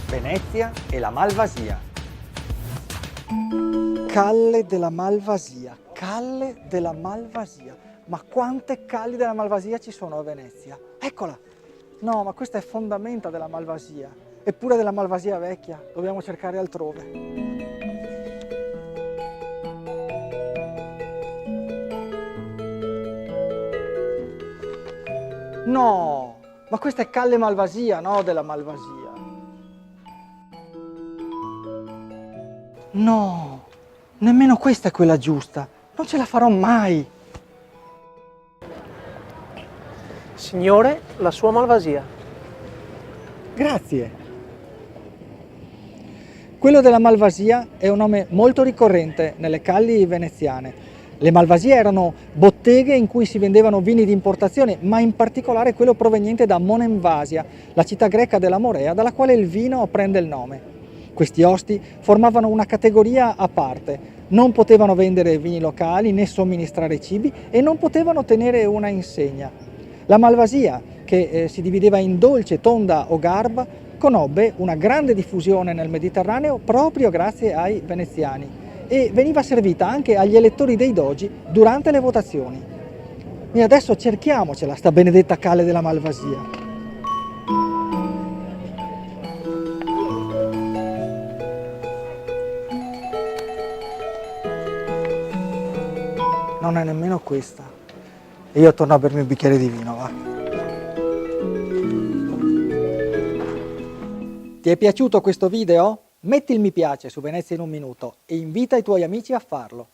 Venezia e la Malvasia. Calle della Malvasia, Calle della Malvasia. Ma quante calli della Malvasia ci sono a Venezia? Eccola! No, ma questa è fondamenta della Malvasia. Eppure della Malvasia vecchia, dobbiamo cercare altrove. No, ma questa è Calle Malvasia, no della Malvasia. No, nemmeno questa è quella giusta. Non ce la farò mai. Signore, la sua Malvasia. Grazie. Quello della Malvasia è un nome molto ricorrente nelle calli veneziane. Le Malvasie erano botteghe in cui si vendevano vini di importazione, ma in particolare quello proveniente da Monemvasia, la città greca della Morea, dalla quale il vino prende il nome. Questi osti formavano una categoria a parte, non potevano vendere vini locali né somministrare cibi e non potevano tenere una insegna. La Malvasia, che si divideva in dolce, tonda o garba, conobbe una grande diffusione nel Mediterraneo proprio grazie ai veneziani e veniva servita anche agli elettori dei dogi durante le votazioni. E adesso cerchiamocela, sta benedetta Calle della Malvasia. Non è nemmeno questa. E io torno a bermi un bicchiere di vino, va. Ti è piaciuto questo video? Metti il mi piace su Venezia in un minuto e invita i tuoi amici a farlo.